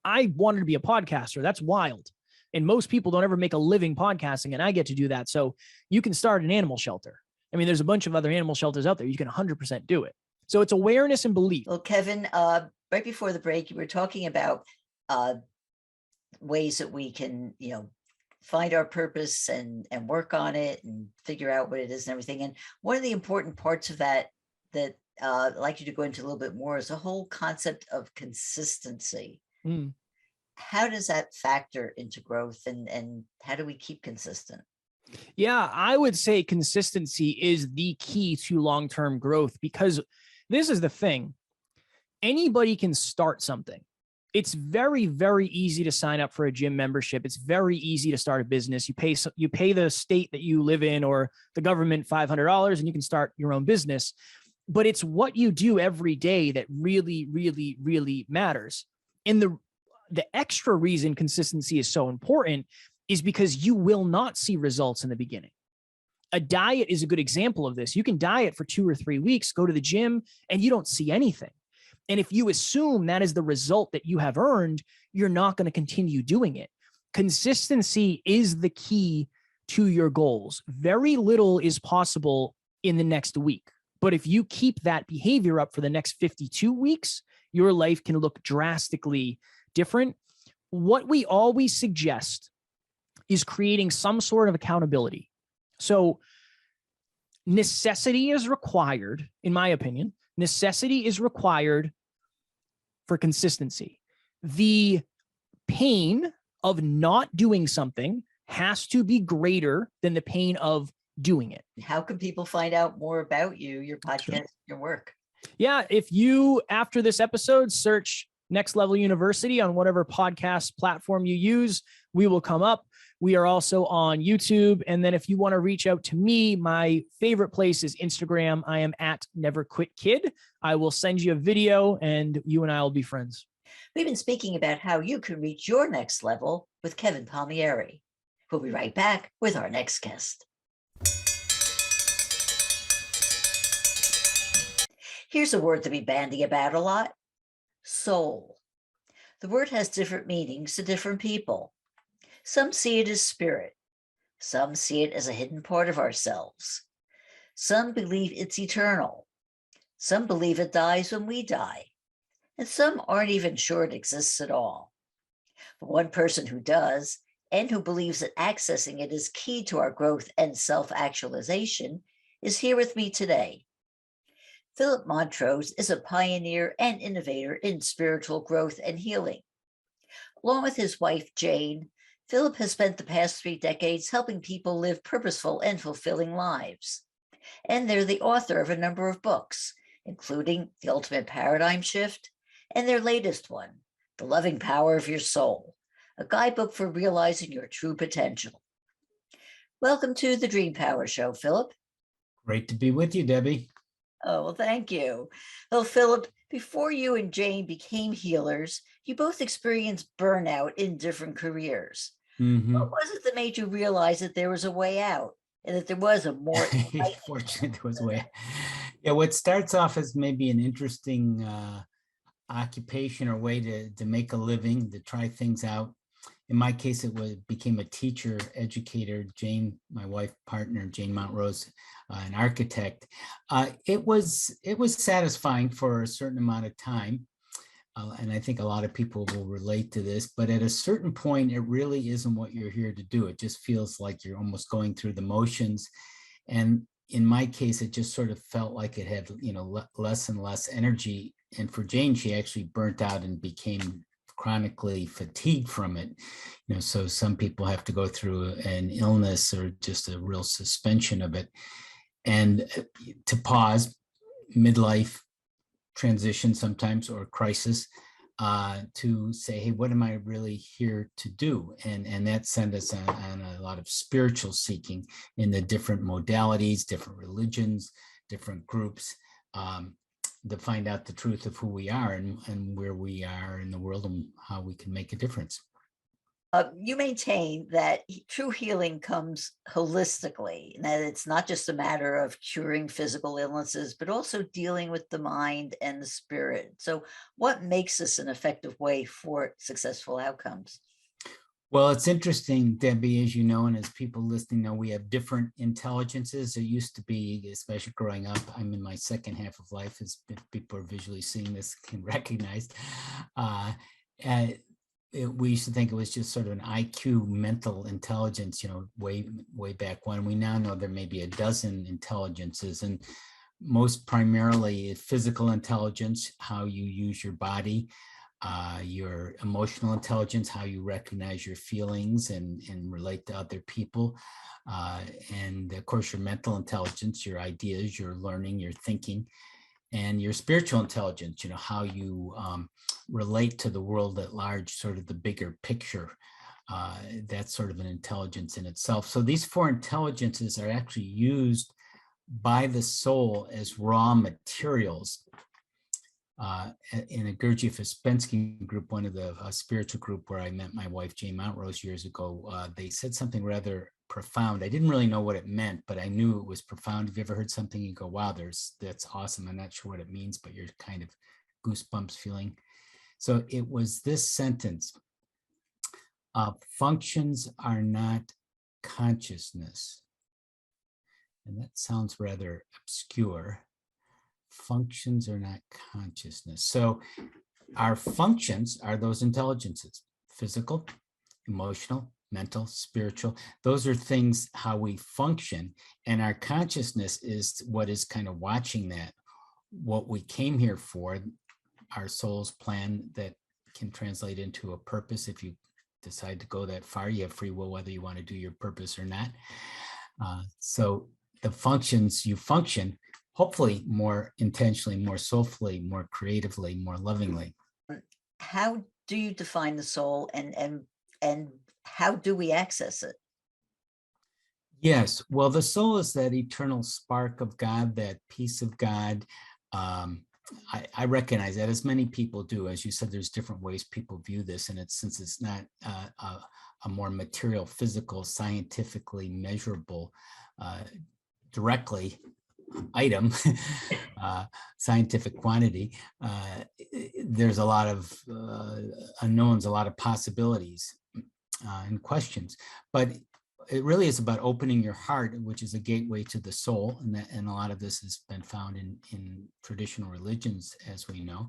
I wanted to be a podcaster. That's wild. And most people don't ever make a living podcasting, and I get to do that. So you can start an animal shelter. There's a bunch of other animal shelters out there. You can 100% do it. So it's awareness and belief. Well, Kevin, right before the break, you were talking about ways that we can, find our purpose and work on it and figure out what it is and everything. And one of the important parts of that I'd like you to go into a little bit more is the whole concept of consistency. How does that factor into growth, and how do we keep consistent? Yeah, I would say consistency is the key to long-term growth, because this is the thing. Anybody can start something. It's very, very easy to sign up for a gym membership. It's very easy to start a business. You pay the state that you live in or the government $500 and you can start your own business. But it's what you do every day that really, really, really matters. And the extra reason consistency is so important is because you will not see results in the beginning. A diet is a good example of this. You can diet for 2 or 3 weeks, go to the gym, and you don't see anything. And if you assume that is the result that you have earned, you're not going to continue doing it. Consistency is the key to your goals. Very little is possible in the next week. But if you keep that behavior up for the next 52 weeks, your life can look drastically different. What we always suggest is creating some sort of accountability. So necessity is required, in my opinion. Necessity is required for consistency. The pain of not doing something has to be greater than the pain of doing it. How can people find out more about you, your podcast, your work? Yeah, if you, after this episode, search Next Level University on whatever podcast platform you use, we will come up. We are also on YouTube. And then if you want to reach out to me, my favorite place is Instagram. I am at Never Quit Kid. I will send you a video and you and I will be friends. We've been speaking about how you can reach your next level with Kevin Palmieri. We'll be right back with our next guest. Here's a word to be bandying about a lot: soul. The word has different meanings to different people. Some see it as spirit. Some see it as a hidden part of ourselves. Some believe it's eternal. Some believe it dies when we die. And some aren't even sure it exists at all. But one person who does, and who believes that accessing it is key to our growth and self-actualization, is here with me today. Phillip Mountrose is a pioneer and innovator in spiritual growth and healing. Along with his wife, Jane, Phillip has spent the past 3 decades helping people live purposeful and fulfilling lives. And they're the author of a number of books, including The Ultimate Paradigm Shift and their latest one, The Loving Power of Your Soul, a guidebook for realizing your true potential. Welcome to the Dream Power Show, Phillip. Great to be with you, Debbie. Oh, well, thank you. Well, Phillip, before you and Jane became healers, you both experienced burnout in different careers. Mm-hmm. What was it that made you realize that there was a way out and that there was a more Fortunately, there was a way. Yeah, what starts off as maybe an interesting occupation or way to make a living, to try things out. In my case, became a teacher, educator. Jane, my wife, partner, Jane Mountrose, an architect. It was satisfying for a certain amount of time. And I think a lot of people will relate to this, but at a certain point, it really isn't what you're here to do. It just feels like you're almost going through the motions. And in my case, it just sort of felt like it had, less and less energy. And for Jane, she actually burnt out and became chronically fatigued from it. So some people have to go through an illness or just a real suspension of it. And to pause, midlife transition sometimes, or crisis, to say, hey, what am I really here to do? And that sent us on a lot of spiritual seeking in the different modalities, different religions, different groups, to find out the truth of who we are and where we are in the world and how we can make a difference. You maintain that true healing comes holistically, and that it's not just a matter of curing physical illnesses, but also dealing with the mind and the spirit. So what makes this an effective way for successful outcomes? Well, it's interesting, Debbie, as you know, and as people listening know, we have different intelligences. There used to be, especially growing up, I'm in my second half of life, as people are visually seeing this can recognize. We used to think it was just sort of an IQ mental intelligence, way back when. We now know there may be a dozen intelligences, and most primarily physical intelligence, how you use your body, your emotional intelligence, how you recognize your feelings and relate to other people, and of course your mental intelligence, your ideas, your learning, your thinking. and your spiritual intelligence, how you relate to the world at large, sort of the bigger picture. That's sort of an intelligence in itself. So these four intelligences are actually used by the soul as raw materials. In a Gurdjieff Ouspensky group, one of the spiritual group where I met my wife, Jane Mountrose, years ago, they said something rather profound. I didn't really know what it meant, but I knew it was profound. Have you ever heard something you go, wow, that's awesome. I'm not sure what it means, but you're kind of goosebumps feeling. So it was this sentence, functions are not consciousness. And that sounds rather obscure. Functions are not consciousness. So our functions are those intelligences: physical, emotional, mental, spiritual. Those are things, how we function. And our consciousness is what is kind of watching that, what we came here for, our soul's plan that can translate into a purpose. If you decide to go that far, you have free will whether you want to do your purpose or not. So the functions, you function hopefully more intentionally, more soulfully, more creatively, more lovingly. How do you define the soul, and how do we access it? Yes, well, the soul is that eternal spark of God, that piece of God. I recognize that, as many people do. As you said, there's different ways people view this, and since it's not a more material, physical, scientifically measurable, directly item, scientific quantity, there's a lot of unknowns, a lot of possibilities and questions. But it really is about opening your heart, which is a gateway to the soul, and a lot of this has been found in traditional religions, as we know.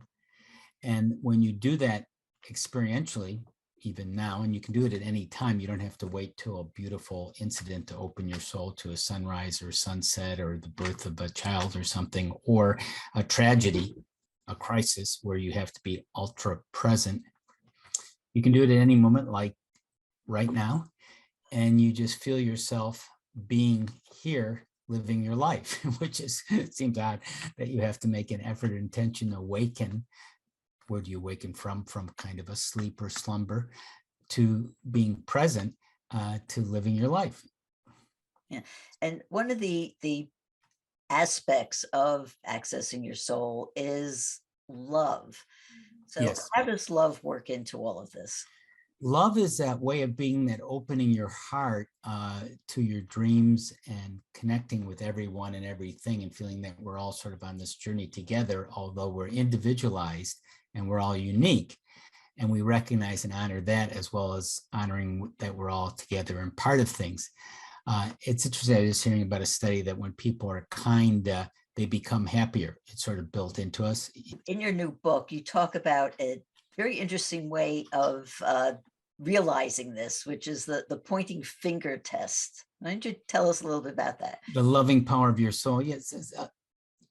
And when you do that experientially, even now, and you can do it at any time, you don't have to wait till a beautiful incident to open your soul, to a sunrise or sunset or the birth of a child or something, or a tragedy, a crisis where you have to be ultra present. You can do it at any moment, like right now, and you just feel yourself being here, living your life, which is, it seems odd that you have to make an effort, intention, awaken. Where do you awaken from? From kind of a sleep or slumber to being present, to living your life. Yeah, and one of the aspects of accessing your soul is love. So Yes. how does love work into all of this? Love is that way of being, that opening your heart to your dreams and connecting with everyone and everything, and feeling that we're all sort of on this journey together, although we're individualized and we're all unique. And we recognize and honor that, as well as honoring that we're all together and part of things. It's interesting, I was hearing about a study that when people are kind, they become happier. It's sort of built into us. In your new book, you talk about a very interesting way of realizing this, which is the pointing finger test. Why don't you tell us a little bit about that? The loving power of your soul. Yes.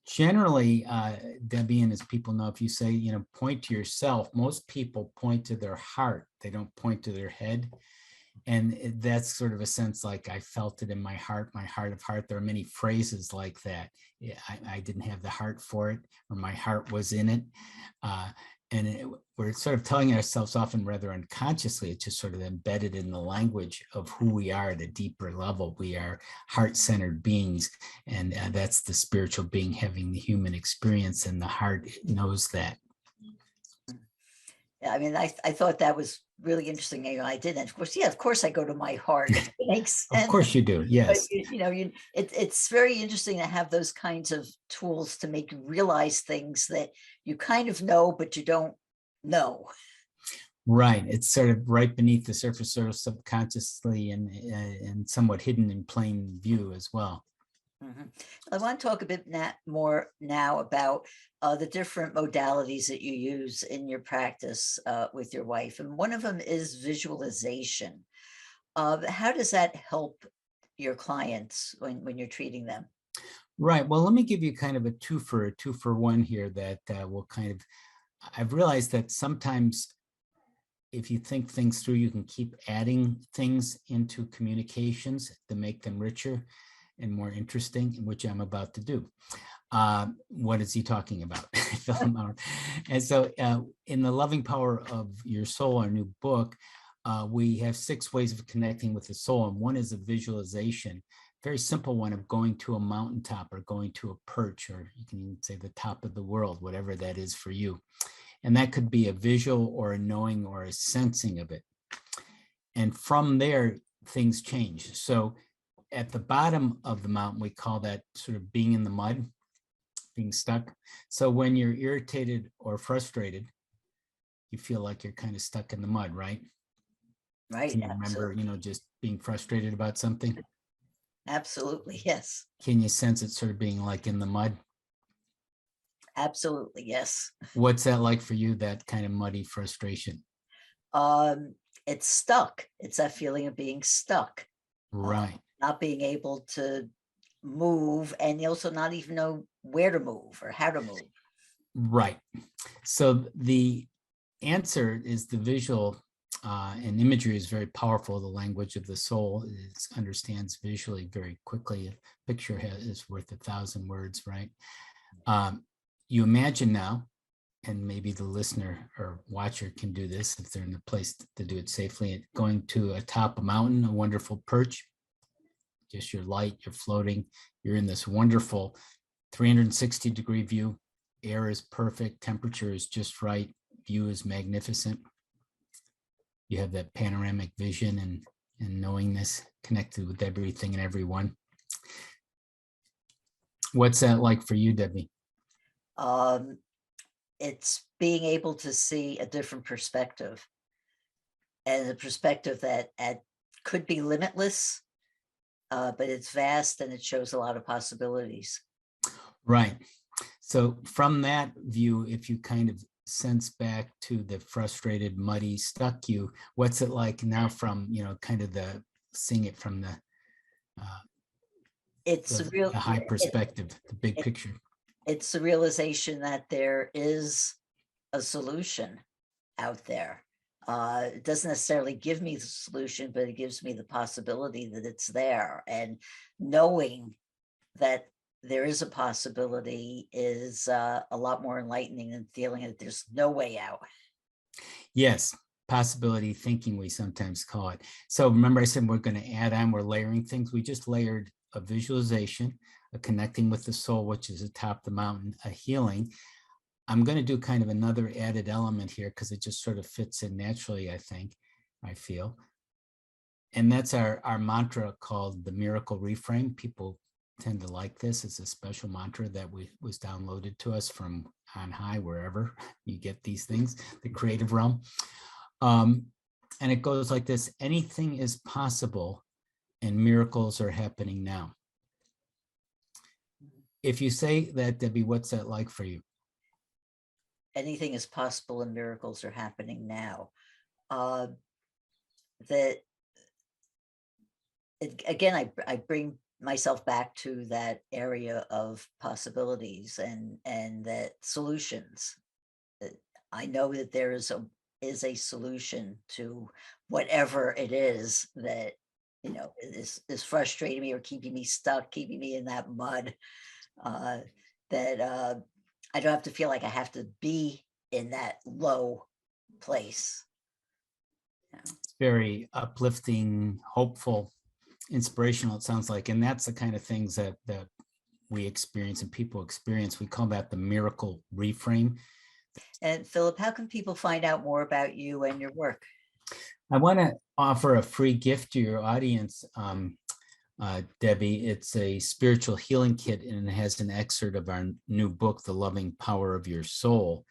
Generally, Debbie, and as people know, if you say, point to yourself, most people point to their heart. They don't point to their head. And that's sort of a sense like, I felt it in my heart of heart. There are many phrases like that. I didn't have the heart for it, or my heart was in it. We're sort of telling ourselves, often rather unconsciously, it's just sort of embedded in the language of who we are at a deeper level. We are heart-centered beings, and that's the spiritual being having the human experience, and the heart knows that. Yeah, I mean, I thought that was really interesting. I did, and of course, I go to my heart. It makes sense. Of course you do. Yes. But, it's very interesting to have those kinds of tools to make you realize things that you kind of know, but you don't know. Right. It's sort of right beneath the surface, sort of subconsciously, and somewhat hidden in plain view as well. Mm-hmm. I want to talk a bit more now about the different modalities that you use in your practice with your wife. And one of them is visualization. How does that help your clients when you're treating them? Right. Well, let me give you kind of a two for one here that will kind of, I've realized that sometimes if you think things through, you can keep adding things into communications to make them richer. and more interesting, which I'm about to do. What is he talking about? Phillip Mountrose. And so in The Loving Power of Your Soul, our new book, we have 6 ways of connecting with the soul. And one is a visualization, very simple one, of going to a mountaintop or going to a perch, or you can even say the top of the world, whatever that is for you. And that could be a visual or a knowing or a sensing of it. And from there, things change. So at the bottom of the mountain, we call that sort of being in the mud, being stuck. So when you're irritated or frustrated, you feel like you're kind of stuck in the mud, right? Right. Can you remember, just being frustrated about something? Absolutely. Yes. Can you sense it sort of being like in the mud? Absolutely. Yes. What's that like for you, that kind of muddy frustration? It's stuck. It's that feeling of being stuck. Right. Not being able to move, and also not even know where to move or how to move. Right. So the answer is the visual, and imagery is very powerful. The language of the soul understands visually very quickly. A picture is worth 1,000 words, right? You imagine now, and maybe the listener or watcher can do this if they're in a place to do it safely, going to atop a mountain, a wonderful perch, just you're light, you're floating, you're in this wonderful 360-degree view. Air is perfect, temperature is just right, view is magnificent. You have that panoramic vision and knowingness connected with everything and everyone. What's that like for you, Debbie? It's being able to see a different perspective, and a perspective that could be limitless, but it's vast and it shows a lot of possibilities. Right. So from that view, if you kind of sense back to the frustrated, muddy, stuck you, what's it like now from, kind of seeing it from the high perspective, the big picture? It's the realization that there is a solution out there. It doesn't necessarily give me the solution, but it gives me the possibility that it's there. And knowing that there is a possibility is a lot more enlightening than feeling that there's no way out. Yes, possibility thinking, we sometimes call it. So remember I said we're going to add on, we're layering things. We just layered a visualization, a connecting with the soul, which is atop the mountain, a healing. I'm going to do kind of another added element here because it just sort of fits in naturally, I feel. And that's our mantra called the Miracle Reframe. People tend to like this. It's a special mantra that was downloaded to us from on high, wherever you get these things, the creative realm. And it goes like this: anything is possible and miracles are happening now. If you say that, Debbie, what's that like for you? Anything is possible and miracles are happening now. Again, I bring myself back to that area of possibilities and that solutions. I know that there is a solution to whatever it is that is frustrating me or keeping me stuck, keeping me in that mud. That I don't have to feel like I have to be in that low place. It's very uplifting, hopeful, inspirational, it sounds like. And that's the kind of things that we experience and people experience. We call that the Miracle Reframe. And Phillip, how can people find out more about you and your work? I want to offer a free gift to your audience, Debbie. It's a spiritual healing kit, and it has an excerpt of our new book, The Loving Power of Your Soul,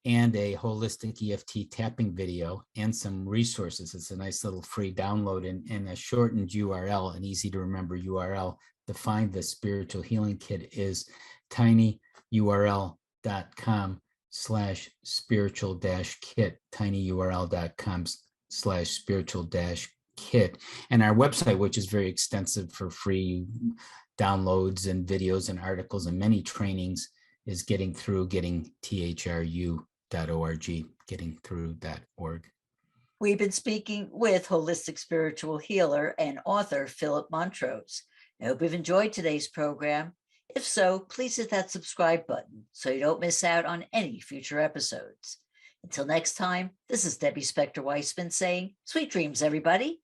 and a holistic EFT tapping video and some resources. It's a nice little free download and a shortened URL, an easy to remember URL to find the spiritual healing kit is tinyurl.com/spiritual-kit, tinyurl.com/spiritual-kit. And our website, which is very extensive for free downloads and videos and articles and many trainings, is gettingthrough.org, gettingthrough.org. We've been speaking with holistic spiritual healer and author Phillip Mountrose. I hope you've enjoyed today's program. If so, please hit that subscribe button so you don't miss out on any future episodes. Until next time, this is Debbie Spector Weissman saying, sweet dreams, everybody.